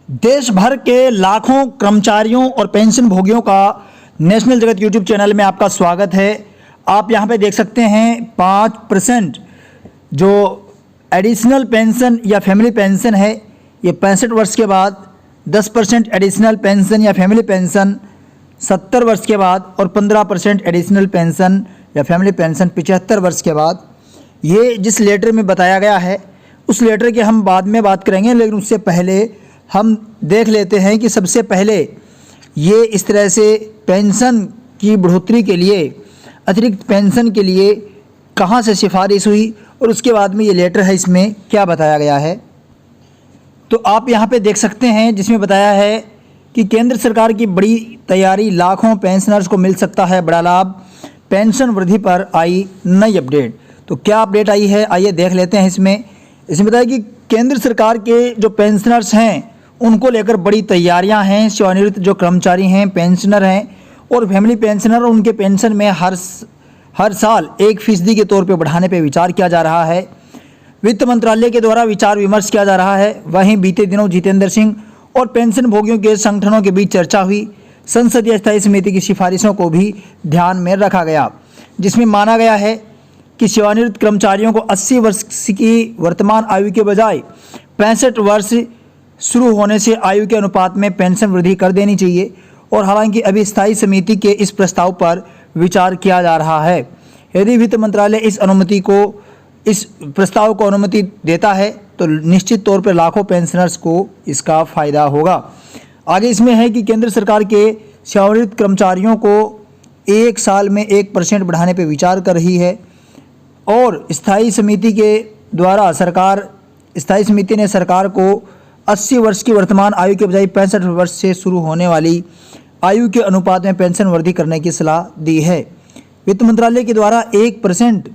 देश भर के लाखों कर्मचारियों और पेंशन भोगियों का नेशनल जगत यूट्यूब चैनल में आपका स्वागत है। आप यहां पे देख सकते हैं 5% जो एडिशनल पेंशन या फैमिली पेंशन है, ये 65 वर्ष के बाद, 10% एडिशनल पेंशन या फैमिली पेंशन 70 वर्ष के बाद और 15% एडिशनल पेंशन या फैमिली पेंशन 75 वर्ष के बाद। ये जिस लेटर में बताया गया है उस लेटर की हम बाद में बात करेंगे, लेकिन उससे पहले हम देख लेते हैं कि सबसे पहले ये इस तरह से पेंशन की बढ़ोतरी के लिए, अतिरिक्त पेंशन के लिए कहाँ से सिफारिश हुई और उसके बाद में ये लेटर है, इसमें क्या बताया गया है। तो आप यहाँ पे देख सकते हैं जिसमें बताया है कि केंद्र सरकार की बड़ी तैयारी, लाखों पेंशनर्स को मिल सकता है बड़ा लाभ, पेंशन वृद्धि पर आई नई अपडेट। तो क्या अपडेट आई है, आइए देख लेते हैं। इसमें बताया कि केंद्र सरकार के जो पेंशनर्स हैं उनको लेकर बड़ी तैयारियां हैं। सेवानिवृत्त जो कर्मचारी हैं, पेंशनर हैं और फैमिली पेंशनर, उनके पेंशन में हर साल 1% के तौर पे बढ़ाने पे विचार किया जा रहा है। वित्त मंत्रालय के द्वारा विचार विमर्श किया जा रहा है। वहीं बीते दिनों जितेंद्र सिंह और पेंशन भोगियों के संगठनों के बीच चर्चा हुई। संसदीय स्थायी समिति की सिफारिशों को भी ध्यान में रखा गया, जिसमें माना गया है कि सेवानिवृत्त कर्मचारियों को 80 वर्ष की वर्तमान आयु के बजाय 65 वर्ष शुरू होने से आयु के अनुपात में पेंशन वृद्धि कर देनी चाहिए। और हालांकि अभी स्थायी समिति के इस प्रस्ताव पर विचार किया जा रहा है। यदि वित्त मंत्रालय इस प्रस्ताव को अनुमति देता है तो निश्चित तौर पर लाखों पेंशनर्स को इसका फ़ायदा होगा। आगे इसमें है कि केंद्र सरकार के सेवानिवृत्त कर्मचारियों को 1 साल में 1% बढ़ाने पर विचार कर रही है और स्थायी समिति ने सरकार को 80 वर्ष की वर्तमान आयु के बजाय 65 वर्ष से शुरू होने वाली आयु के अनुपात में पेंशन वृद्धि करने की सलाह दी है। वित्त मंत्रालय के द्वारा 1%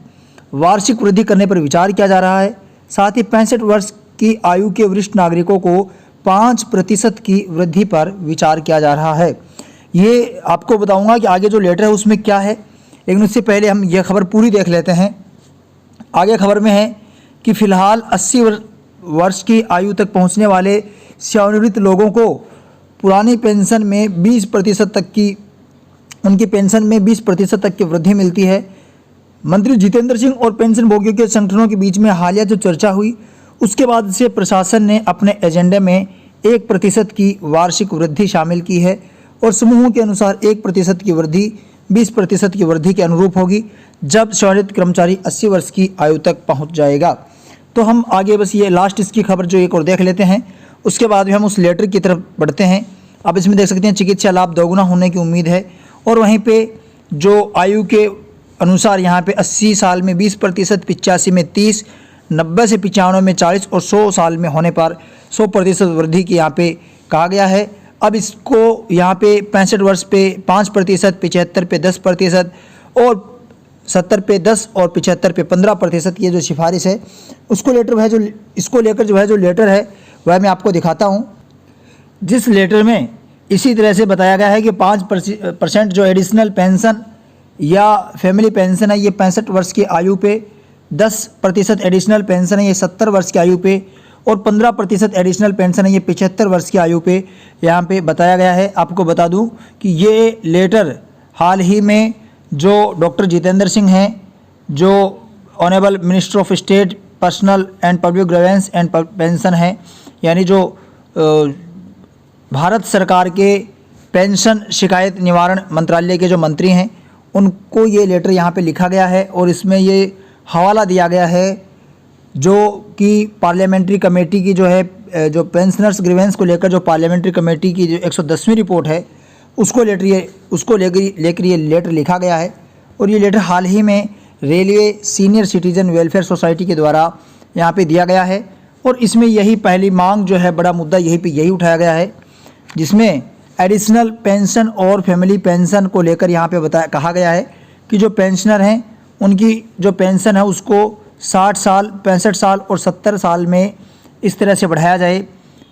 वार्षिक वृद्धि करने पर विचार किया जा रहा है। साथ ही 65 वर्ष की आयु के वरिष्ठ नागरिकों को 5% की वृद्धि पर विचार किया जा रहा है। ये आपको बताऊंगा कि आगे जो लेटर है उसमें क्या है, लेकिन उससे पहले हम ये खबर पूरी देख लेते हैं। आगे खबर में है कि फ़िलहाल 80 वर्ष की आयु तक पहुंचने वाले सेवानिवृत्त लोगों को पुरानी पेंशन में 20% तक की, उनकी पेंशन में 20% तक की वृद्धि मिलती है। मंत्री जितेंद्र सिंह और पेंशन भोगियों के संगठनों के बीच में हालिया जो चर्चा हुई उसके बाद से प्रशासन ने अपने एजेंडे में 1% की वार्षिक वृद्धि शामिल की है और समूहों के अनुसार 1% की वृद्धि 20% की वृद्धि के अनुरूप होगी जब सेवानिवृत्त कर्मचारी 80 वर्ष की आयु तक पहुंच जाएगा। तो हम आगे बस ये लास्ट इसकी खबर जो एक और देख लेते हैं, उसके बाद भी हम उस लेटर की तरफ बढ़ते हैं। आप इसमें देख सकते हैं चिकित्सा लाभ दोगुना होने की उम्मीद है और वहीं पे जो आयु के अनुसार यहाँ पे 80 साल में 20%, 85 में 30, 90 से 95 में 40 और 100 साल में होने पर 100% वृद्धि की यहाँ पे कहा गया है। अब इसको यहाँ पे 65 वर्ष पे 5%, 75 पे 10% और 70 पे 10 और 75 पे 15%, ये जो सिफारिश है उसको लेटर है, जो इसको लेकर जो लेटर है वह मैं आपको दिखाता हूँ। जिस लेटर में इसी तरह से बताया गया है कि 5% जो एडिशनल पेंशन या फैमिली पेंशन है ये 65 वर्ष की आयु पे, 10% एडिशनल पेंशन है ये 70 वर्ष की आयु पे और 15% एडिशनल पेंशन है ये 75 वर्ष की आयु पे यहाँ पे बताया गया है। आपको बता दूँ कि ये लेटर हाल ही में जो डॉक्टर जितेंद्र सिंह हैं, जो honourable minister of state personal and public grievance and pension हैं, यानी जो भारत सरकार के पेंशन शिकायत निवारण मंत्रालय के जो मंत्री हैं, उनको ये लेटर यहाँ पे लिखा गया है और इसमें ये हवाला दिया गया है जो कि पार्लियामेंट्री कमेटी की जो है, जो पेंशनर्स ग्रीवेंस को लेकर जो पार्लियामेंट्री कमेटी की जो 110वीं रिपोर्ट है उसको लेकर ये लेटर लिखा गया है। और ये लेटर हाल ही में railway senior citizen welfare society के द्वारा यहाँ पे दिया गया है और इसमें यही पहली मांग जो है, बड़ा मुद्दा यही उठाया गया है, जिसमें एडिशनल पेंशन और फैमिली पेंशन को लेकर यहाँ पे कहा गया है कि जो पेंशनर हैं उनकी जो पेंशन है उसको 60 साल, 65 साल और 70 साल में इस तरह से बढ़ाया जाए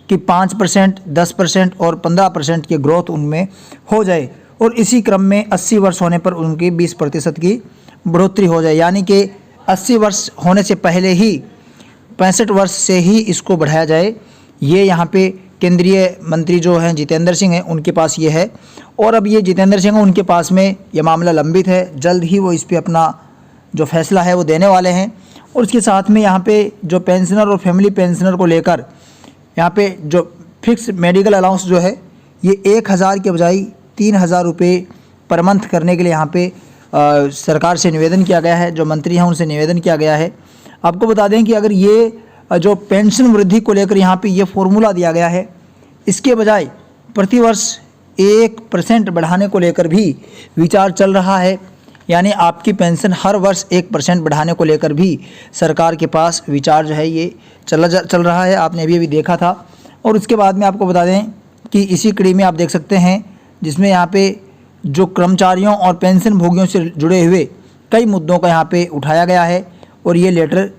कि 5%, 10% और 15% की ग्रोथ उनमें हो जाए और इसी क्रम में 80 वर्ष होने पर उनकी 20% की बढ़ोतरी हो जाए, यानी कि 80 वर्ष होने से पहले ही 65 वर्ष से ही इसको बढ़ाया जाए। ये यहाँ पे केंद्रीय मंत्री जो हैं जितेंद्र सिंह हैं, उनके पास ये है। और अब ये जितेंद्र सिंह हैं, उनके पास में ये मामला लंबित है, जल्द ही वो इस पर अपना जो फैसला है वो देने वाले हैं। और इसके साथ में यहाँ पे जो पेंशनर और फैमिली पेंशनर को लेकर यहाँ पे जो फिक्स मेडिकल अलाउंस जो है ये 1000 के बजाय 3000 रुपये पर मंथ करने के लिए यहाँ पे सरकार से निवेदन किया गया है, जो मंत्री हैं उनसे निवेदन किया गया है। आपको बता दें कि अगर ये जो पेंशन वृद्धि को लेकर यहाँ पे ये फॉर्मूला दिया गया है, इसके बजाय प्रतिवर्ष 1% बढ़ाने को लेकर भी विचार चल रहा है, यानी आपकी पेंशन हर वर्ष 1% बढ़ाने को लेकर भी सरकार के पास विचार जो है ये चल रहा है। आपने अभी देखा था। और उसके बाद में आपको बता दें कि इसी कड़ी में आप देख सकते हैं, जिसमें यहाँ पे जो कर्मचारियों और पेंशन भोगियों से जुड़े हुए कई मुद्दों का यहाँ पे उठाया गया है और ये लेटर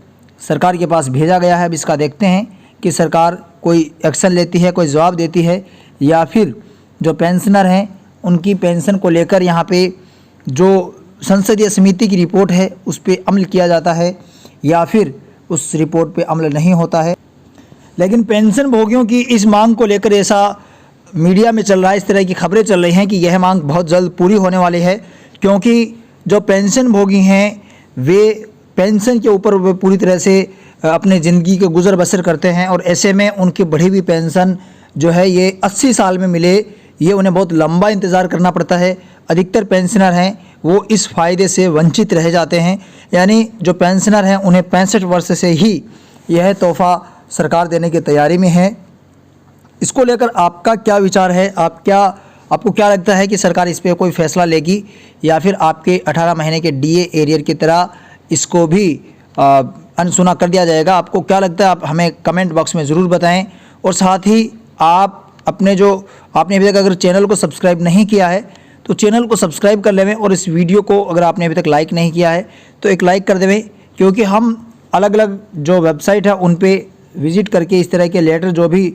सरकार के पास भेजा गया है। अब इसका देखते हैं कि सरकार कोई एक्शन लेती है, कोई जवाब देती है, या फिर जो पेंशनर हैं उनकी पेंशन को लेकर यहाँ पे जो संसदीय समिति की रिपोर्ट है उस पर अमल किया जाता है, या फिर उस रिपोर्ट पे अमल नहीं होता है। लेकिन पेंशन भोगियों की इस मांग को लेकर ऐसा मीडिया में चल रहा है, इस तरह की खबरें चल रही हैं कि यह मांग बहुत जल्द पूरी होने वाली है, क्योंकि जो पेंशन भोगी हैं वे पेंशन के ऊपर वे पूरी तरह से अपने ज़िंदगी के गुजर बसर करते हैं, और ऐसे में उनकी बढ़ी हुई पेंशन जो है ये 80 साल में मिले, ये उन्हें बहुत लंबा इंतज़ार करना पड़ता है। अधिकतर पेंशनर हैं वो इस फ़ायदे से वंचित रह जाते हैं, यानी जो पेंशनर हैं उन्हें 65 वर्ष से ही यह तोहफ़ा सरकार देने की तैयारी में है। इसको लेकर आपका क्या विचार है? आपको क्या लगता है कि सरकार इस पर कोई फ़ैसला लेगी, या फिर आपके 18 महीने के डीए एरियर की तरह इसको भी अनसुना कर दिया जाएगा? आपको क्या लगता है? आप हमें कमेंट बॉक्स में ज़रूर बताएं। और साथ ही आपने अभी तक अगर चैनल को सब्सक्राइब नहीं किया है तो चैनल को सब्सक्राइब कर लेवें, और इस वीडियो को अगर आपने अभी तक लाइक नहीं किया है तो एक लाइक कर देवें, क्योंकि हम अलग अलग जो वेबसाइट है उन पे विज़िट करके इस तरह के लेटर जो भी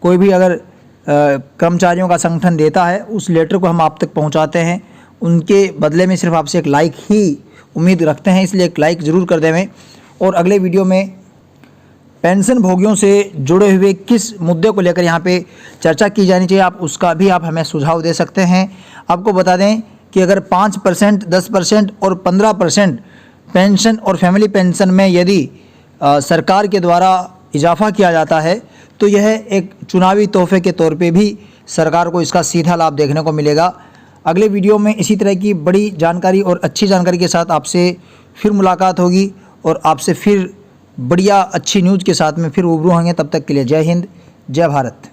कोई भी अगर कर्मचारियों का संगठन देता है उस लेटर को हम आप तक पहुंचाते हैं। उनके बदले में सिर्फ आपसे एक लाइक ही उम्मीद रखते हैं, इसलिए एक लाइक ज़रूर कर देवें। और अगले वीडियो में पेंशन भोगियों से जुड़े हुए किस मुद्दे को लेकर यहाँ पे चर्चा की जानी चाहिए, उसका भी आप हमें सुझाव दे सकते हैं। आपको बता दें कि अगर 5%, 10% और 15% पेंशन और फैमिली पेंशन में यदि सरकार के द्वारा इजाफा किया जाता है तो यह एक चुनावी तोहफे के तौर पे भी सरकार को इसका सीधा लाभ देखने को मिलेगा। अगले वीडियो में इसी तरह की बड़ी जानकारी और अच्छी जानकारी के साथ आपसे फिर मुलाकात होगी, और आपसे फिर बढ़िया अच्छी न्यूज़ के साथ में फिर रूबरू होंगे। तब तक के लिए जय हिंद, जय भारत।